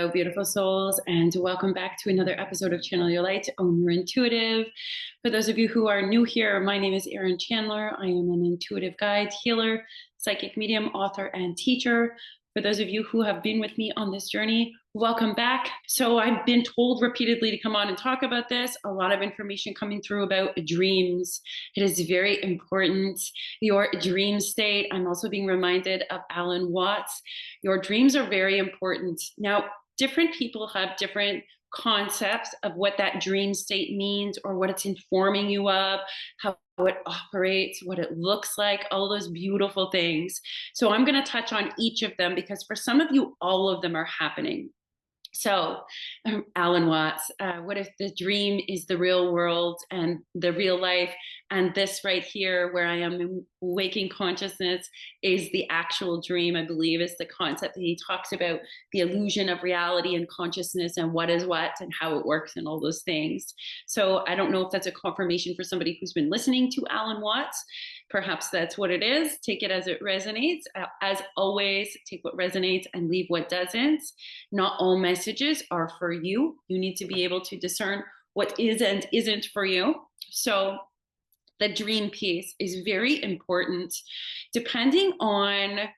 Hello, beautiful souls, and welcome back to another episode of Channel Your Light, Own Your Intuitive. For those of you who are new here, my name is Erin Chandler. I am an intuitive guide, healer, psychic medium, author, and teacher. For those of you who have been with me on this journey, welcome back. So I've been told repeatedly to come on and talk about this. A lot of information coming through about dreams. It is very important. Your dream state. I'm also being reminded of Alan Watts. Your dreams are very important. Now, different people have different concepts of what that dream state means or what it's informing you of, how it operates, what it looks like, all those beautiful things. So I'm going to touch on each of them because for some of you, all of them are happening. So, Alan Watts, what if the dream is the real world and the real life, and this right here where I am in waking consciousness is the actual dream, I believe is the concept that he talks about, the illusion of reality and consciousness and what is what and how it works and all those things. So I don't know if that's a confirmation for somebody who's been listening to Alan Watts. Perhaps that's what it is. Take it as it resonates. As always, take what resonates and leave what doesn't. Not all messages are for you. You need to be able to discern what is and isn't for you. So the dream piece is very important. Depending on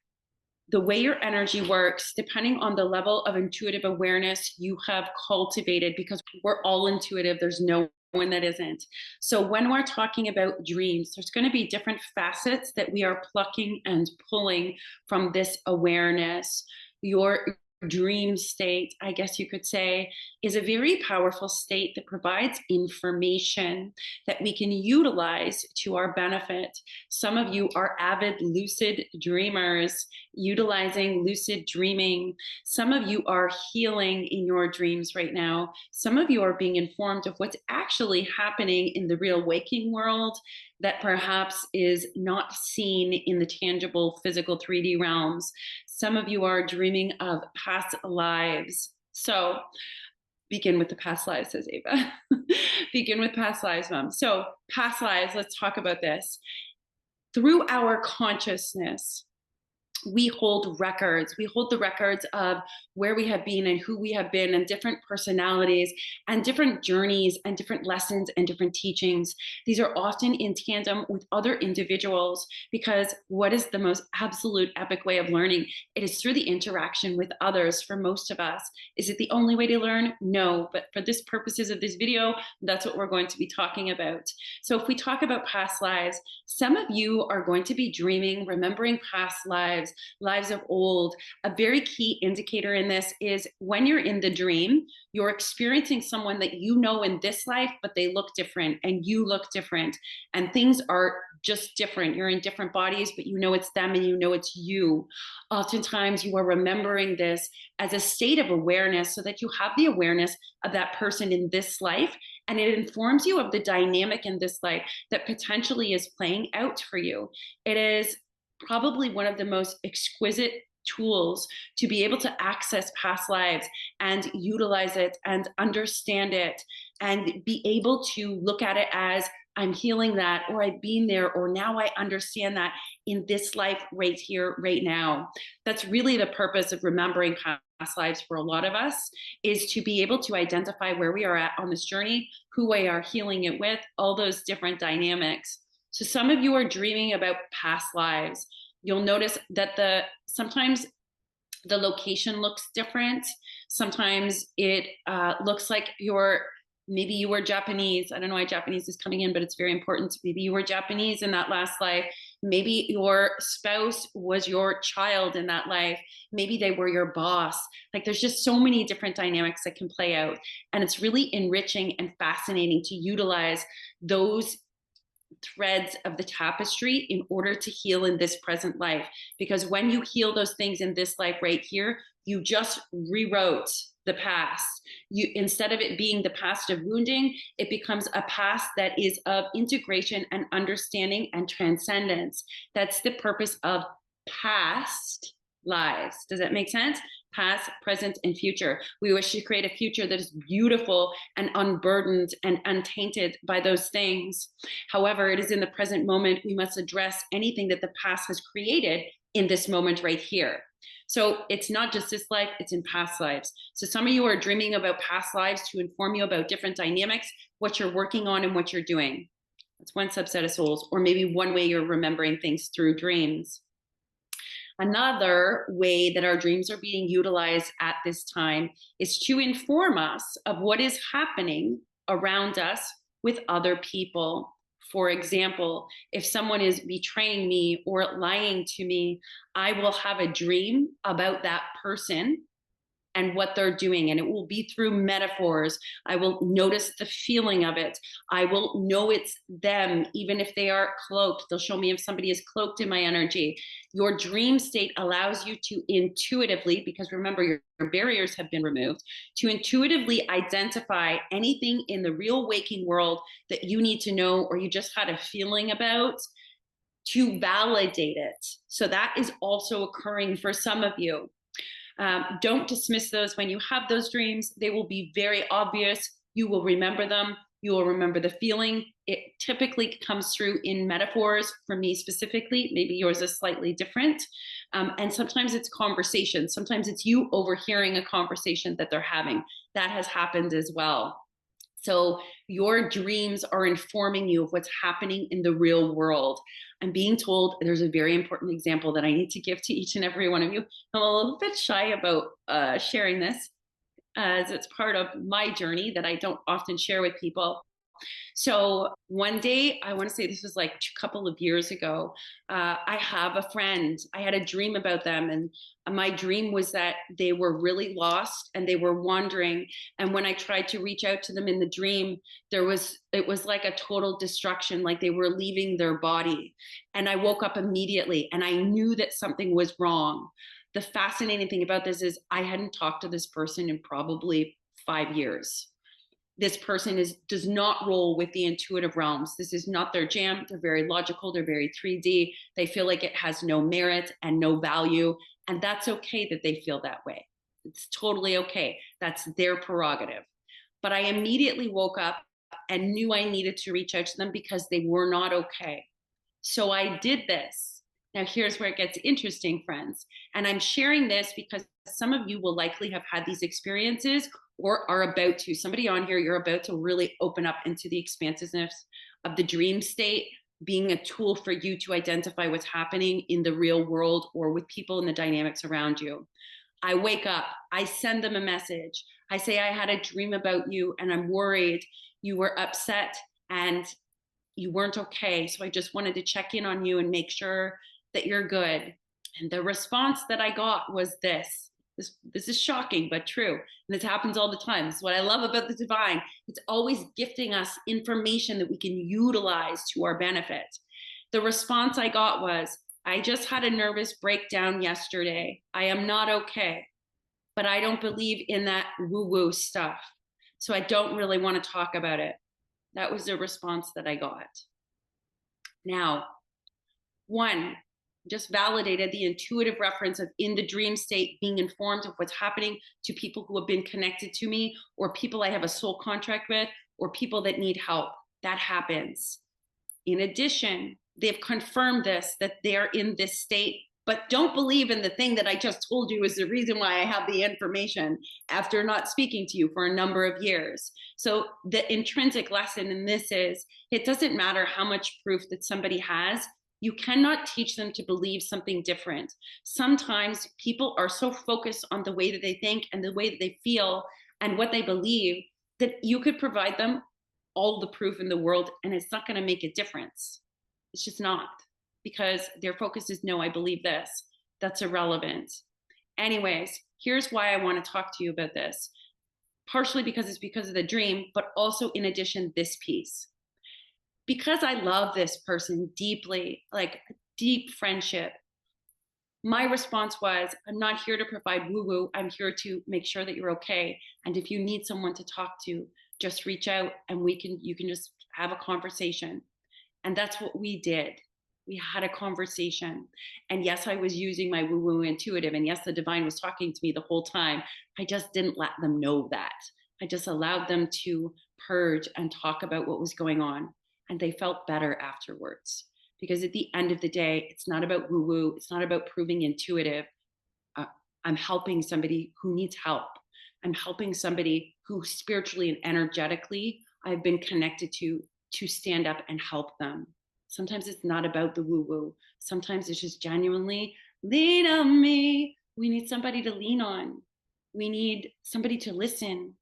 the way your energy works, depending on the level of intuitive awareness you have cultivated, because we're all intuitive, there's no one that isn't. So when we're talking about dreams, there's going to be different facets that we are plucking and pulling from this awareness. Your dream state, I guess you could say, is a very powerful state that provides information that we can utilize to our benefit. Some of you are avid lucid dreamers, utilizing lucid dreaming. Some of you are healing in your dreams right now. Some of you are being informed of what's actually happening in the real waking world that perhaps is not seen in the tangible physical 3D realms. Some of you are dreaming of past lives. So begin with the past lives, says Ava. Begin with past lives, Mom. So past lives, let's talk about this. Through our consciousness, we hold records. We hold the records of where we have been and who we have been and different personalities and different journeys and different lessons and different teachings. These are often in tandem with other individuals because what is the most absolute epic way of learning? It is through the interaction with others for most of us. Is it the only way to learn? No, but for this purposes of this video, that's what we're going to be talking about. So if we talk about past lives, some of you are going to be dreaming, remembering past lives, lives of old. A very key indicator in this is when you're in the dream, you're experiencing someone that you know in this life, but they look different and you look different and things are just different. You're in different bodies, but you know it's them and you know it's you. Oftentimes you are remembering this as a state of awareness so that you have the awareness of that person in this life and it informs you of the dynamic in this life that potentially is playing out for you. It is probably one of the most exquisite tools to be able to access past lives and utilize it and understand it and be able to look at it as I'm healing that, or I've been there, or now I understand that in this life right here, right now. That's really the purpose of remembering past lives for a lot of us, is to be able to identify where we are at on this journey, who we are healing it with, all those different dynamics. So some of you are dreaming about past lives. You'll notice that sometimes the location looks different. Sometimes it looks like maybe you were Japanese. I don't know why Japanese is coming in, but it's very important. Maybe you were Japanese in that last life. Maybe your spouse was your child in that life. Maybe they were your boss. Like there's just so many different dynamics that can play out. And it's really enriching and fascinating to utilize those threads of the tapestry in order to heal in this present life. Because when you heal those things in this life right here, you just rewrote the past. Instead of it being the past of wounding, it becomes a past that is of integration and understanding and transcendence. That's the purpose of past lives. Does that make sense? Past, present, and future. We wish to create a future that is beautiful and unburdened and untainted by those things. However, it is in the present moment we must address anything that the past has created in this moment right here. So it's not just this life, it's in past lives. So some of you are dreaming about past lives to inform you about different dynamics, what you're working on and what you're doing. That's one subset of souls, or maybe one way you're remembering things through dreams. Another way that our dreams are being utilized at this time is to inform us of what is happening around us with other people. For example, if someone is betraying me or lying to me, I will have a dream about that person and what they're doing. And it will be through metaphors. I will notice the feeling of it. I will know it's them, even if they are cloaked. They'll show me if somebody is cloaked in my energy. Your dream state allows you to intuitively, because remember, your barriers have been removed, to intuitively identify anything in the real waking world that you need to know or you just had a feeling about, to validate it. So that is also occurring for some of you. Don't dismiss those when you have those dreams. They will be very obvious. You will remember them. You will remember the feeling. It typically comes through in metaphors for me specifically. Maybe yours is slightly different. And sometimes it's conversation. Sometimes it's you overhearing a conversation that they're having. That has happened as well. So your dreams are informing you of what's happening in the real world. I'm being told there's a very important example that I need to give to each and every one of you. I'm a little bit shy about sharing this as it's part of my journey that I don't often share with people. So one day, I want to say this was like a couple of years ago, I have a friend. I had a dream about them, and my dream was that they were really lost and they were wandering. And when I tried to reach out to them in the dream, it was like a total destruction, like they were leaving their body. And I woke up immediately and I knew that something was wrong. The fascinating thing about this is I hadn't talked to this person in probably 5 years. This person does not roll with the intuitive realms. This is not their jam. They're very logical. They're very 3D. They feel like it has no merit and no value. And that's okay that they feel that way. It's totally okay. That's their prerogative. But I immediately woke up and knew I needed to reach out to them because they were not okay. So I did this. Now, here's where it gets interesting, friends. And I'm sharing this because some of you will likely have had these experiences or are about to. Somebody on here, you're about to really open up into the expansiveness of the dream state, being a tool for you to identify what's happening in the real world or with people in the dynamics around you. I wake up, I send them a message. I say, I had a dream about you and I'm worried. You were upset and you weren't okay. So I just wanted to check in on you and make sure that you're good. And the response that I got was this. This is shocking, but true. And this happens all the time. This is what I love about the divine. It's always gifting us information that we can utilize to our benefit. The response I got was, I just had a nervous breakdown yesterday. I am not okay, but I don't believe in that woo-woo stuff. So I don't really want to talk about it. That was the response that I got. Now, one, just validated the intuitive reference of in the dream state being informed of what's happening to people who have been connected to me or people I have a soul contract with or people that need help. That happens. In addition, they've confirmed this, that they're in this state, but don't believe in the thing that I just told you is the reason why I have the information after not speaking to you for a number of years. So the intrinsic lesson in this is, it doesn't matter how much proof that somebody has. You cannot teach them to believe something different. Sometimes people are so focused on the way that they think and the way that they feel and what they believe that you could provide them all the proof in the world and it's not going to make a difference. It's just not, because their focus is, no, I believe this. That's irrelevant. Anyways, here's why I want to talk to you about this. Partially because it's because of the dream, but also in addition, this piece. Because I love this person deeply, like deep friendship, my response was, I'm not here to provide woo-woo. I'm here to make sure that you're okay. And if you need someone to talk to, just reach out and you can just have a conversation. And that's what we did. We had a conversation. And yes, I was using my woo-woo intuitive. And yes, the divine was talking to me the whole time. I just didn't let them know that. I just allowed them to purge and talk about what was going on. And they felt better afterwards. Because at the end of the day, it's not about woo-woo. It's not about proving intuitive. I'm helping somebody who needs help. I'm helping somebody who spiritually and energetically I've been connected to stand up and help them. Sometimes it's not about the woo woo. Sometimes it's just genuinely lean on me. We need somebody to lean on. We need somebody to listen.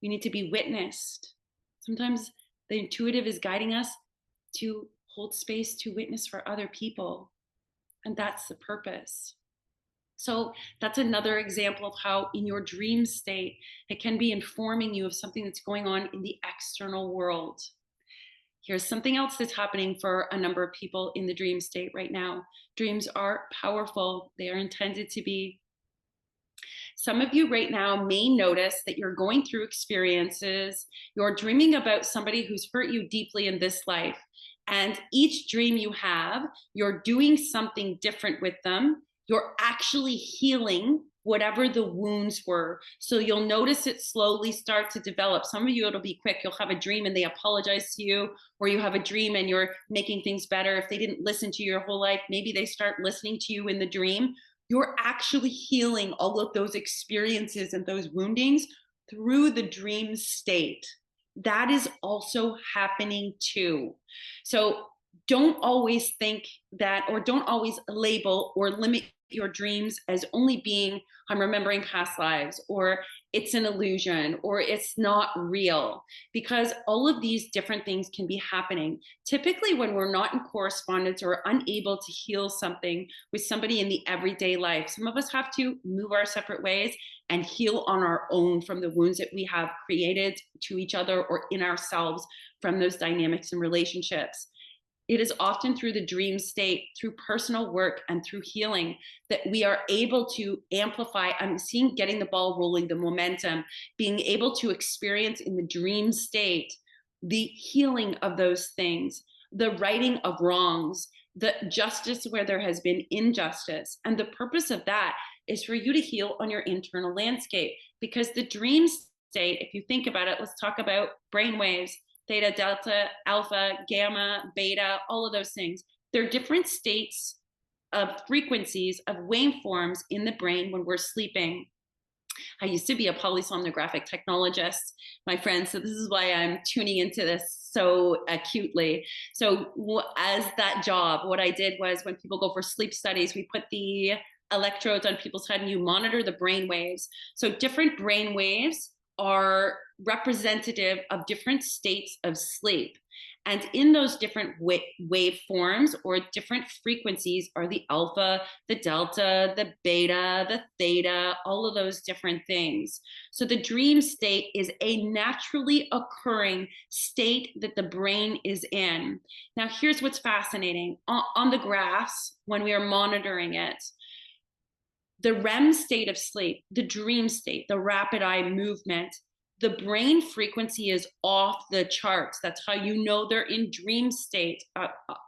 We need to be witnessed. Sometimes the intuitive is guiding us to hold space to witness for other people. And that's the purpose. So that's another example of how in your dream state, it can be informing you of something that's going on in the external world. Here's something else that's happening for a number of people in the dream state right now. Dreams are powerful. They are intended to be. Some of you right now may notice that you're going through experiences. You're dreaming about somebody who's hurt you deeply in this life. And each dream you have, you're doing something different with them. You're actually healing whatever the wounds were. So you'll notice it slowly start to develop. Some of you, it'll be quick. You'll have a dream and they apologize to you, or you have a dream and you're making things better. If they didn't listen to you your whole life, maybe they start listening to you in the dream. You're actually healing all of those experiences and those woundings through the dream state. That is also happening too. So don't always think that, or don't always label or limit your dreams as only being, I'm remembering past lives, or it's an illusion, or it's not real, because all of these different things can be happening. Typically, when we're not in correspondence or unable to heal something with somebody in the everyday life, some of us have to move our separate ways and heal on our own from the wounds that we have created to each other or in ourselves from those dynamics and relationships. It is often through the dream state, through personal work and through healing that we are able to amplify. I'm seeing getting the ball rolling, the momentum, being able to experience in the dream state, the healing of those things, the righting of wrongs, the justice where there has been injustice. And the purpose of that is for you to heal on your internal landscape, because the dream state, if you think about it, let's talk about brain waves. Theta, delta, alpha, gamma, beta, all of those things. They're different states of frequencies of waveforms in the brain when we're sleeping. I used to be a polysomnographic technologist, my friend, so this is why I'm tuning into this so acutely. So as that job, what I did was when people go for sleep studies, we put the electrodes on people's head and you monitor the brain waves. So different brain waves are representative of different states of sleep. And in those different waveforms or different frequencies are the alpha, the delta, the beta, the theta, all of those different things. So the dream state is a naturally occurring state that the brain is in. Now, here's what's fascinating. On the graphs, when we are monitoring it, the REM state of sleep, the dream state, the rapid eye movement, the brain frequency is off the charts. That's how you know they're in dream state,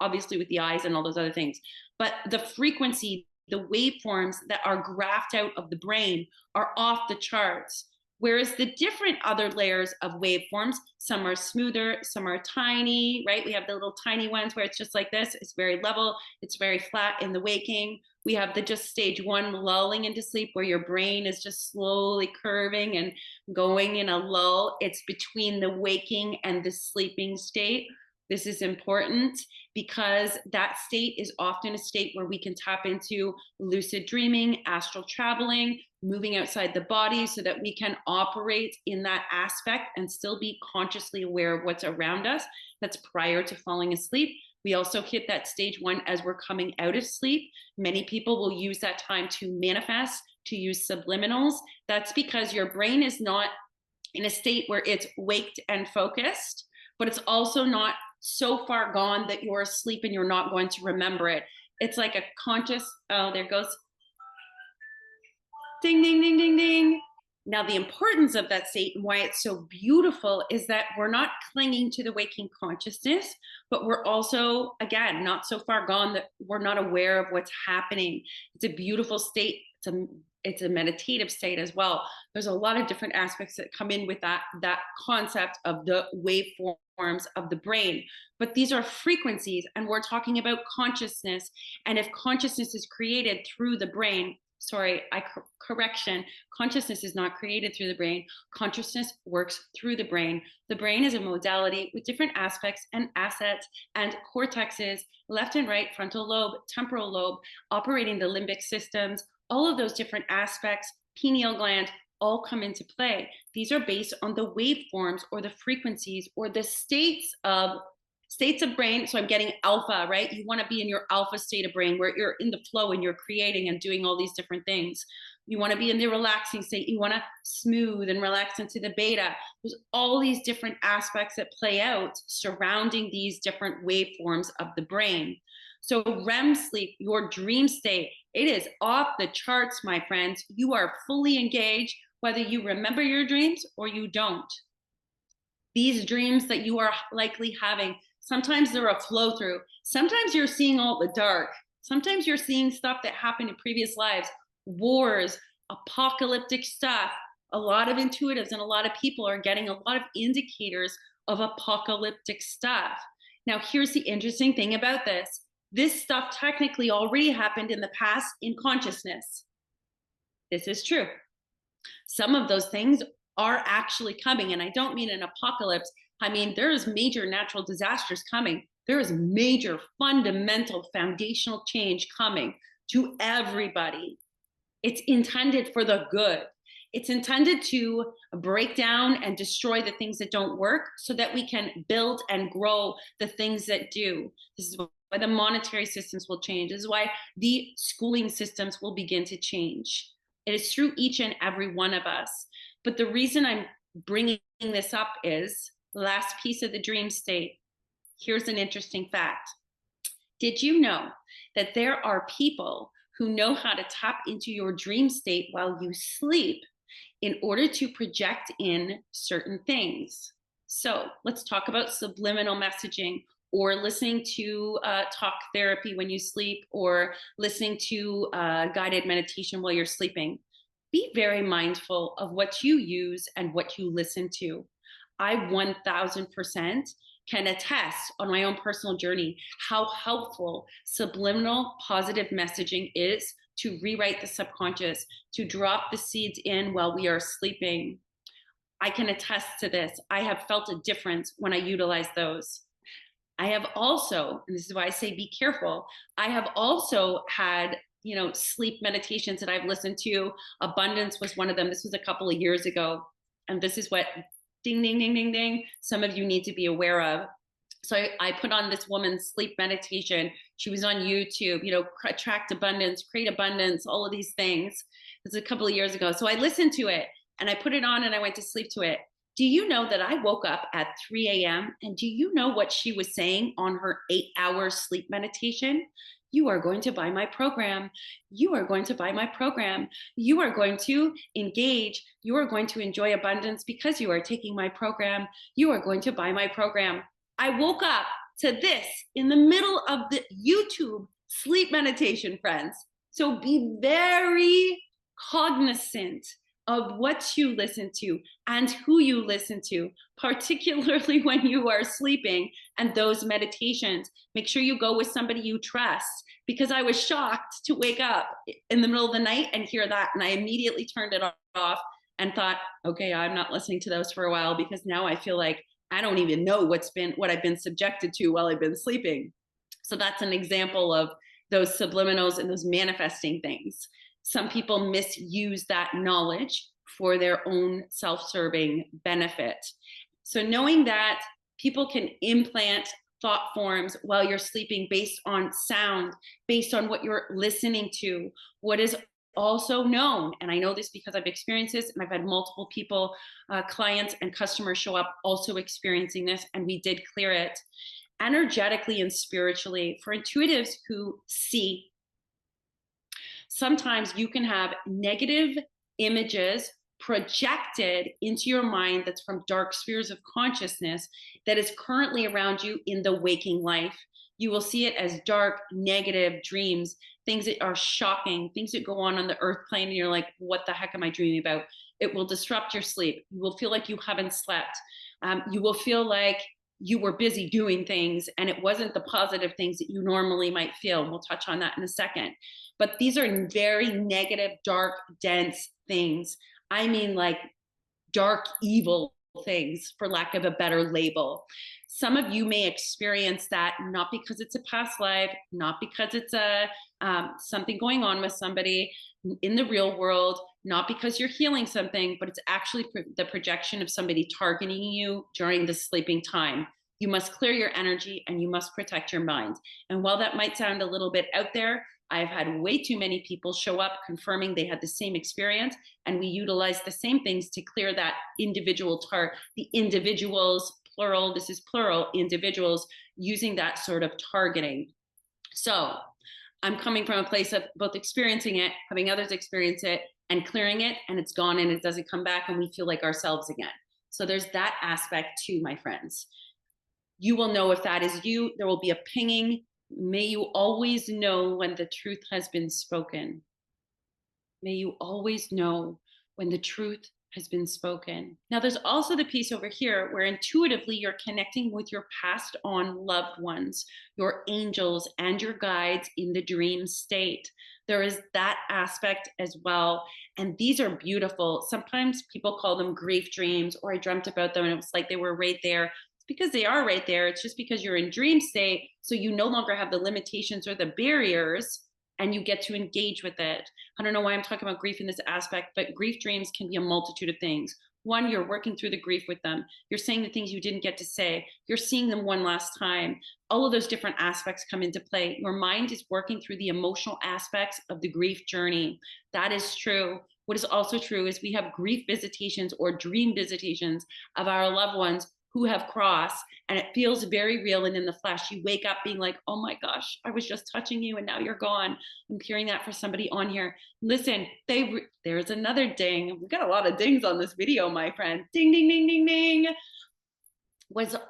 obviously with the eyes and all those other things. But the frequency, the waveforms that are graphed out of the brain are off the charts. Whereas the different other layers of waveforms, some are smoother, some are tiny, right? We have the little tiny ones where it's just like this. It's very level. It's very flat in the waking. We have the just stage one lulling into sleep where your brain is just slowly curving and going in a lull. It's between the waking and the sleeping state. This is important because that state is often a state where we can tap into lucid dreaming, astral traveling, moving outside the body so that we can operate in that aspect and still be consciously aware of what's around us. That's prior to falling asleep. We also hit that stage one as we're coming out of sleep. Many people will use that time to manifest, to use subliminals. That's because your brain is not in a state where it's waked and focused, but it's also not so far gone that you're asleep and you're not going to remember it. It's like a conscious, oh, there goes. Ding, ding, ding, ding, ding. Now, the importance of that state and why it's so beautiful is that we're not clinging to the waking consciousness, but we're also, again, not so far gone that we're not aware of what's happening. It's a beautiful state. It's a meditative state as well. There's a lot of different aspects that come in with that concept of the waveforms of the brain. But these are frequencies, and we're talking about consciousness. And if consciousness is created through the brain, correction. Consciousness is not created through the brain. Consciousness works through the brain. The brain is a modality with different aspects and assets and cortexes, left and right, frontal lobe, temporal lobe, operating the limbic systems, all of those different aspects, pineal gland, all come into play. These are based on the waveforms or the frequencies or the states of brain. So I'm getting alpha, right? You want to be in your alpha state of brain where you're in the flow and you're creating and doing all these different things. You want to be in the relaxing state. You want to smooth and relax into the beta. There's all these different aspects that play out surrounding these different waveforms of the brain. So REM sleep, your dream state, it is off the charts, my friends. You are fully engaged, whether you remember your dreams or you don't. These dreams that you are likely having, sometimes they're a flow through. Sometimes you're seeing all the dark. Sometimes you're seeing stuff that happened in previous lives, wars, apocalyptic stuff. A lot of intuitives and a lot of people are getting a lot of indicators of apocalyptic stuff. Now, here's the interesting thing about this. This stuff technically already happened in the past in consciousness. This is true. Some of those things are actually coming, and I don't mean an apocalypse. I mean, there's major natural disasters coming. There is major fundamental foundational change coming to everybody. It's intended for the good. It's intended to break down and destroy the things that don't work so that we can build and grow the things that do. This is why the monetary systems will change. This is why the schooling systems will begin to change. It is through each and every one of us. But the reason I'm bringing this up is the last piece of the dream state. Here's an interesting fact. Did you know that there are people who know how to tap into your dream state while you sleep in order to project in certain things? So let's talk about subliminal messaging, or listening to talk therapy when you sleep, or listening to guided meditation while you're sleeping. Be very mindful of what you use and what you listen to. I 1000% can attest on my own personal journey how helpful subliminal positive messaging is to rewrite the subconscious, to drop the seeds in while we are sleeping. I can attest to this. I have felt a difference when I utilize those. I have also, and this is why I say be careful, I have also had, sleep meditations that I've listened to. Abundance was one of them. This was a couple of years ago. And this is what, ding, ding, ding, ding, ding, some of you need to be aware of. So I put on this woman's sleep meditation. She was on YouTube, attract abundance, create abundance, all of these things. This was a couple of years ago. So I listened to it and I put it on and I went to sleep to it. Do you know that I woke up at 3 a.m. and do you know what she was saying on her 8-hour sleep meditation? You are going to buy my program. You are going to buy my program. You are going to engage. You are going to enjoy abundance because you are taking my program. You are going to buy my program. I woke up to this in the middle of the YouTube sleep meditation, friends. So be very cognizant of what you listen to and who you listen to, particularly when you are sleeping and those meditations. Make sure you go with somebody you trust, because I was shocked to wake up in the middle of the night and hear that. And I immediately turned it off and thought, okay, I'm not listening to those for a while, because now I feel like I don't even know what I've been subjected to while I've been sleeping. So that's an example of those subliminals and those manifesting things. Some people misuse that knowledge for their own self-serving benefit. So knowing that people can implant thought forms while you're sleeping based on sound, based on what you're listening to, what is also known, and I know this because I've experienced this, and I've had multiple people, clients and customers show up also experiencing this, and we did clear it. Energetically and spiritually, for intuitives who see, sometimes you can have negative images projected into your mind that's from dark spheres of consciousness that is currently around you in the waking life. You will see it as dark, negative dreams, things that are shocking, things that go on the earth plane, and you're like, what the heck am I dreaming about? It will disrupt your sleep. You will feel like you haven't slept. You will feel like you were busy doing things and it wasn't the positive things that you normally might feel. We'll touch on that in a second. But these are very negative, dark, dense things. I mean, like dark, evil things, for lack of a better label. Some of you may experience that not because it's a past life, not because it's a something going on with somebody in the real world, not because you're healing something, but it's actually the projection of somebody targeting you during the sleeping time. You must clear your energy and you must protect your mind. And while that might sound a little bit out there, I've had way too many people show up confirming they had the same experience, and we utilize the same things to clear that individual the individuals, plural, this is plural, individuals using that sort of targeting. So I'm coming from a place of both experiencing it, having others experience it, and clearing it, and it's gone and it doesn't come back and we feel like ourselves again. So there's that aspect too, my friends. You will know if that is you. There will be a pinging. May you always know when the truth has been spoken. May you always know when the truth has been spoken. Now, there's also the piece over here where intuitively you're connecting with your passed on loved ones, your angels, and your guides in the dream state. There is that aspect as well. And these are beautiful. Sometimes people call them grief dreams, or I dreamt about them and it was like they were right there. Because they are right there. It's just because you're in dream state, so you no longer have the limitations or the barriers, and you get to engage with it. I don't know why I'm talking about grief in this aspect, but grief dreams can be a multitude of things. One, you're working through the grief with them. You're saying the things you didn't get to say. You're seeing them one last time. All of those different aspects come into play. Your mind is working through the emotional aspects of the grief journey. That is true. What is also true is we have grief visitations or dream visitations of our loved ones who have crossed, and it feels very real and in the flesh. You wake up being like, oh my gosh, I was just touching you and now you're gone. I'm hearing that for somebody on here. Listen, there's another ding. We've got a lot of dings on this video, my friend. Ding, ding, ding, ding, ding.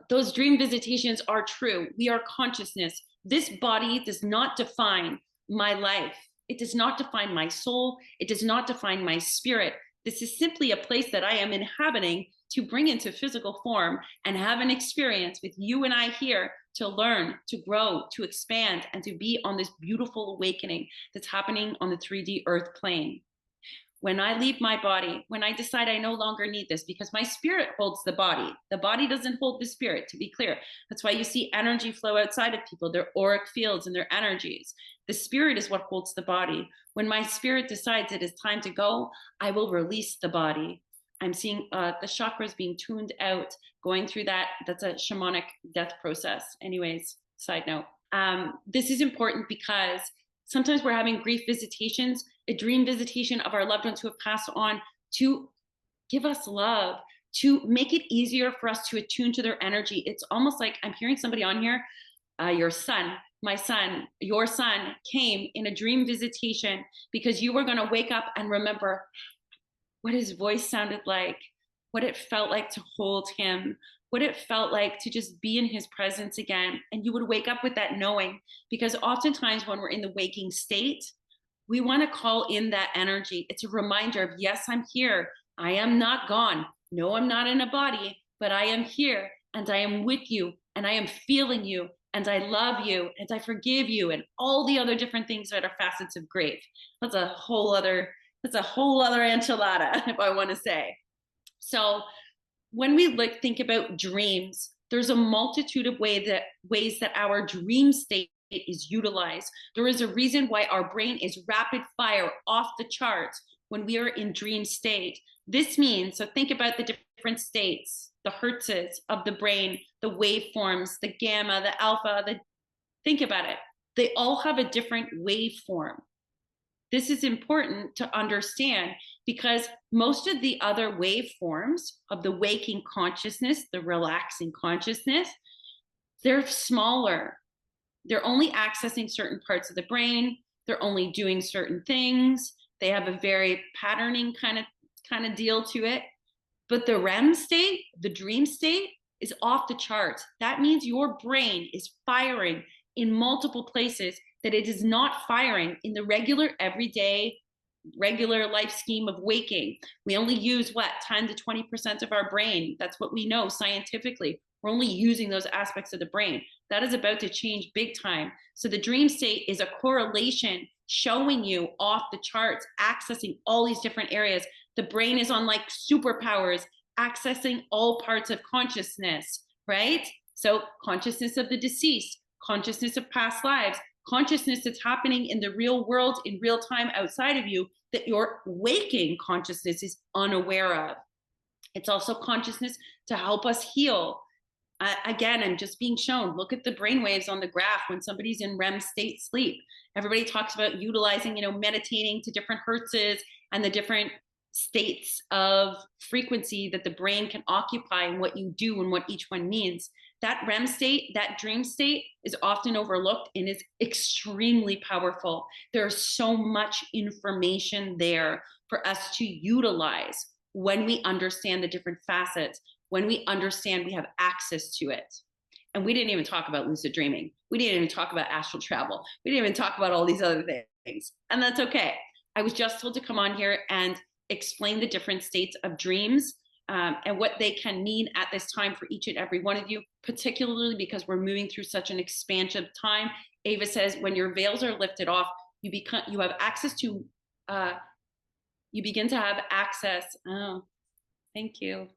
Those dream visitations are true. We are consciousness. This body does not define my life. It does not define my soul. It does not define my spirit. This is simply a place that I am inhabiting to bring into physical form and have an experience with you and I here to learn, to grow, to expand, and to be on this beautiful awakening that's happening on the 3D earth plane. When I leave my body, when I decide I no longer need this, because my spirit holds the body doesn't hold the spirit, to be clear. That's why you see energy flow outside of people, their auric fields and their energies. The spirit is what holds the body. When my spirit decides it is time to go, I will release the body. I'm seeing the chakras being tuned out, going through that. That's a shamanic death process. Anyways, side note. This is important because sometimes we're having grief visitations, a dream visitation of our loved ones who have passed on, to give us love, to make it easier for us to attune to their energy. It's almost like I'm hearing somebody on here, your son, my son, your son came in a dream visitation because you were going to wake up and remember what his voice sounded like, what it felt like to hold him, what it felt like to just be in his presence again. And you would wake up with that knowing, because oftentimes when we're in the waking state, we want to call in that energy. It's a reminder of, yes, I'm here. I am not gone. No, I'm not in a body, but I am here and I am with you and I am feeling you and I love you and I forgive you, and all the other different things that are facets of grief. That's a whole other enchilada, if I want to say. So when we think about dreams, there's a multitude of ways that our dream state is utilized. There is a reason why our brain is rapid fire off the charts when we are in dream state. This means, so think about the different states, the hertzes of the brain, the waveforms, the gamma, the alpha, think about it. They all have a different waveform. This is important to understand because most of the other waveforms of the waking consciousness, the relaxing consciousness, they're smaller. They're only accessing certain parts of the brain. They're only doing certain things. They have a very patterning kind of deal to it. But the REM state, the dream state, is off the charts. That means your brain is firing in multiple places that it is not firing in the regular, everyday, regular life scheme of waking. We only use 10 to 20% of our brain. That's what we know scientifically. We're only using those aspects of the brain. That is about to change big time. So the dream state is a correlation showing you off the charts, accessing all these different areas. The brain is on like superpowers, accessing all parts of consciousness, right? So consciousness of the deceased, consciousness of past lives, consciousness that's happening in the real world in real time outside of you that your waking consciousness is unaware of. It's also consciousness to help us heal. Again, I'm just being shown. Look at the brain waves on the graph when somebody's in REM state sleep. Everybody talks about utilizing, meditating to different hertzes and the different states of frequency that the brain can occupy and what you do and what each one means. That REM state, that dream state, is often overlooked and is extremely powerful. There's so much information there for us to utilize when we understand the different facets, when we understand we have access to it. And we didn't even talk about lucid dreaming. We didn't even talk about astral travel. We didn't even talk about all these other things. And that's okay. I was just told to come on here and explain the different states of dreams and what they can mean at this time for each and every one of you, particularly because we're moving through such an expansive time. Ava says, when your veils are lifted off, you have access to, you begin to have access. Oh, thank you.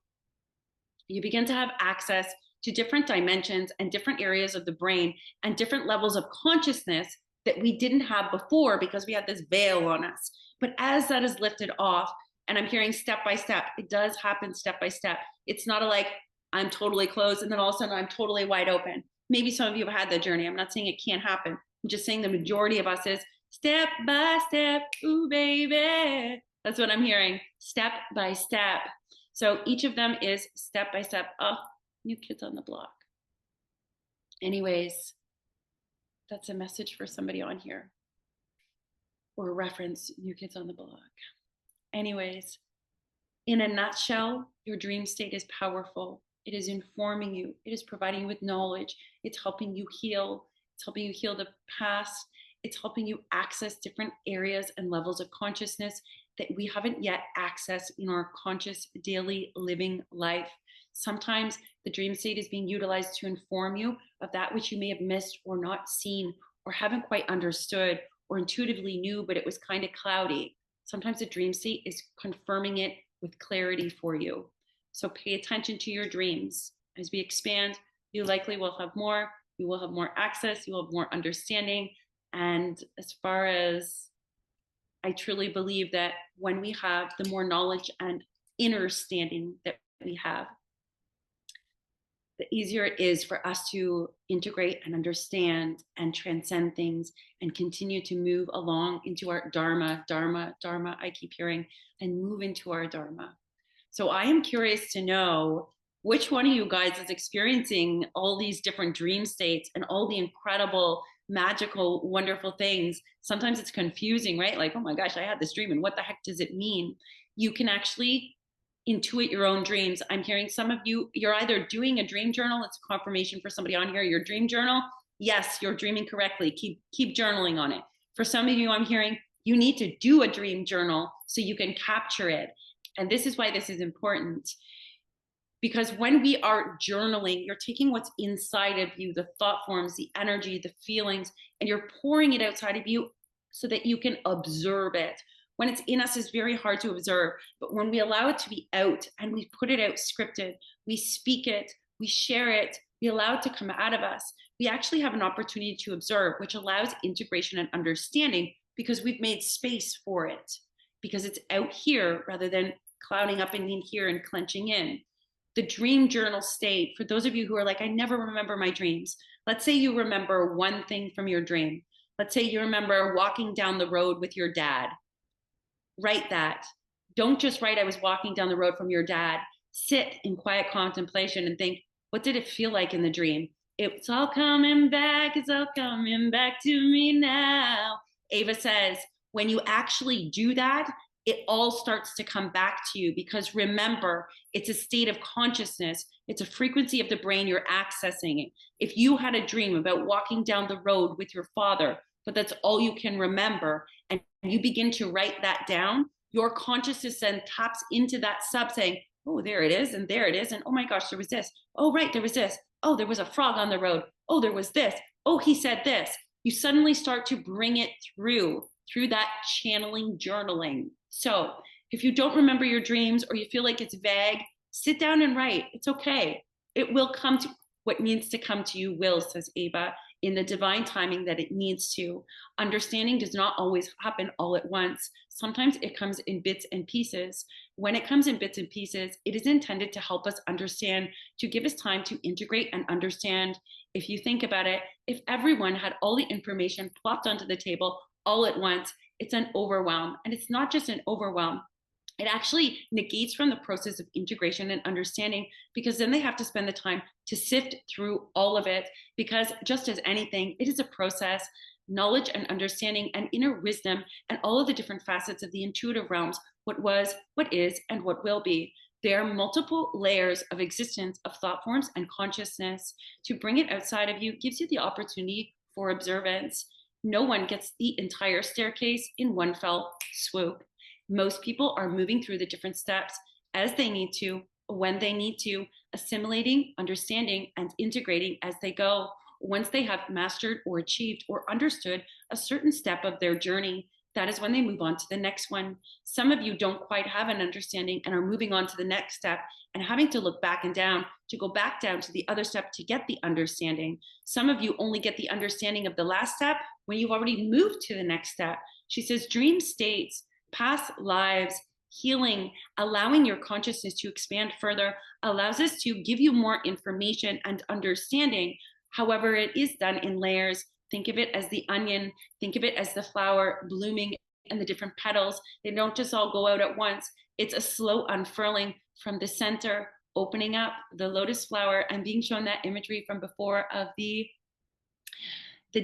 You begin to have access to different dimensions and different areas of the brain and different levels of consciousness that we didn't have before because we had this veil on us. But as that is lifted off, and I'm hearing step by step, it does happen step by step. It's not like I'm totally closed and then all of a sudden I'm totally wide open. Maybe some of you have had that journey. I'm not saying it can't happen. I'm just saying the majority of us is step by step, ooh, baby. That's what I'm hearing, step by step. So each of them is step by step. Oh, new kids on the block. Anyways, that's a message for somebody on here. Or reference new kids on the block. Anyways, in a nutshell, your dream state is powerful. It is informing you. It is providing you with knowledge. It's helping you heal. It's helping you heal the past. It's helping you access different areas and levels of consciousness that we haven't yet accessed in our conscious daily living life. Sometimes the dream state is being utilized to inform you of that which you may have missed or not seen or haven't quite understood or intuitively knew, but it was kind of cloudy. Sometimes the dream state is confirming it with clarity for you. So pay attention to your dreams. As we expand, you likely will have more. You will have more access. You will have more understanding. And as far as I truly believe that when we have the more knowledge and inner standing that we have, the easier it is for us to integrate and understand and transcend things and continue to move along into our Dharma, I keep hearing, and move into our Dharma. So I am curious to know which one of you guys is experiencing all these different dream states and all the incredible, magical, wonderful things. Sometimes it's confusing, right? Like, oh my gosh, I had this dream and what the heck does it mean? You can actually intuit your own dreams. I'm hearing some of you, you're either doing a dream journal. It's a confirmation for somebody on here. Your dream journal. Yes, you're dreaming correctly. Keep journaling on it. For some of you, I'm hearing you need to do a dream journal so you can capture it. And this is why this is important. Because when we are journaling, you're taking what's inside of you, the thought forms, the energy, the feelings, and you're pouring it outside of you so that you can observe it. When it's in us, it's very hard to observe. But when we allow it to be out and we put it out scripted, we speak it, we share it, we allow it to come out of us, we actually have an opportunity to observe, which allows integration and understanding because we've made space for it, because it's out here rather than clouding up and in here and clenching in. The dream journal state, for those of you who are like, I never remember my dreams. Let's say you remember one thing from your dream. Let's say you remember walking down the road with your dad. Write that. Don't just write, I was walking down the road from your dad. Sit in quiet contemplation and think, what did it feel like in the dream? It's all coming back. It's all coming back to me now. Ava says, when you actually do that, it all starts to come back to you because remember, it's a state of consciousness. It's a frequency of the brain you're accessing. If you had a dream about walking down the road with your father, but that's all you can remember, and you begin to write that down, your consciousness then taps into that sub saying, oh, there it is, and there it is, and oh my gosh, there was this. Oh, right, there was this. Oh, there was a frog on the road. Oh, there was this. Oh, he said this. You suddenly start to bring it through that channeling journaling. So if you don't remember your dreams or you feel like it's vague, sit down and write. It's okay. It will come to what needs to come to you will, says Ava, in the divine timing that it needs to. Understanding does not always happen all at once. Sometimes it comes in bits and pieces. When it comes in bits and pieces, it is intended to help us understand, to give us time to integrate and understand. If you think about it, if everyone had all the information plopped onto the table all at once, it's an overwhelm. And it's not just an overwhelm. It actually negates from the process of integration and understanding, because then they have to spend the time to sift through all of it. Because just as anything, it is a process. Knowledge and understanding and inner wisdom and all of the different facets of the intuitive realms, what was, what is, and what will be. There are multiple layers of existence, of thought forms and consciousness. To bring it outside of you gives you the opportunity for observance. No one gets the entire staircase in one fell swoop. Most people are moving through the different steps as they need to, when they need to, assimilating, understanding, and integrating as they go. Once they have mastered or achieved or understood a certain step of their journey, that is when they move on to the next one. Some of you don't quite have an understanding and are moving on to the next step and having to look back and down to go back down to the other step to get the understanding. Some of you only get the understanding of the last step when you've already moved to the next step. She says dream states, past lives, healing, allowing your consciousness to expand further allows us to give you more information and understanding. However, it is done in layers. Think of it as the onion. Think of it as the flower blooming and the different petals. They don't just all go out at once. It's a slow unfurling from the center, opening up the lotus flower and being shown that imagery from before of the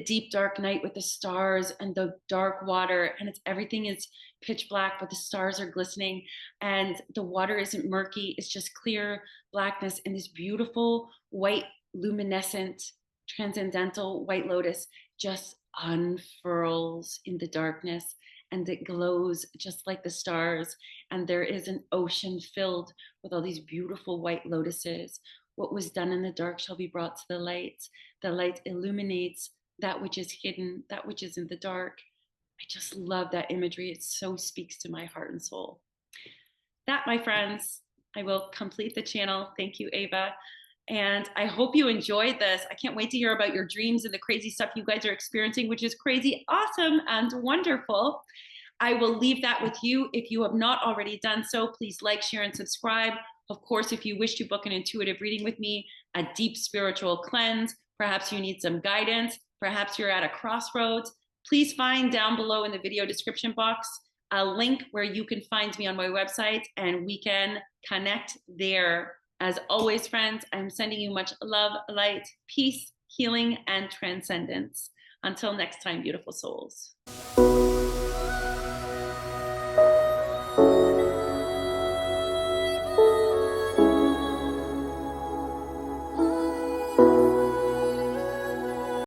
deep dark night with the stars and the dark water, and everything is pitch black, but the stars are glistening and the water isn't murky. It's just clear blackness, and this beautiful white luminescent transcendental white lotus just unfurls in the darkness, and it glows just like the stars, and there is an ocean filled with all these beautiful white lotuses. What was done in the dark shall be brought to the light. The light illuminates that which is hidden, that which is in the dark. I just love that imagery. It so speaks to my heart and soul. That, my friends, I will complete the channel. Thank you, Ava. And I hope you enjoyed this. I can't wait to hear about your dreams and the crazy stuff you guys are experiencing, which is crazy, awesome, and wonderful. I will leave that with you. If you have not already done so, please like, share, and subscribe. Of course, if you wish to book an intuitive reading with me, a deep spiritual cleanse, perhaps you need some guidance, perhaps you're at a crossroads, please find down below in the video description box a link where you can find me on my website and we can connect there. As always, friends, I'm sending you much love, light, peace, healing, and transcendence. Until next time, beautiful souls.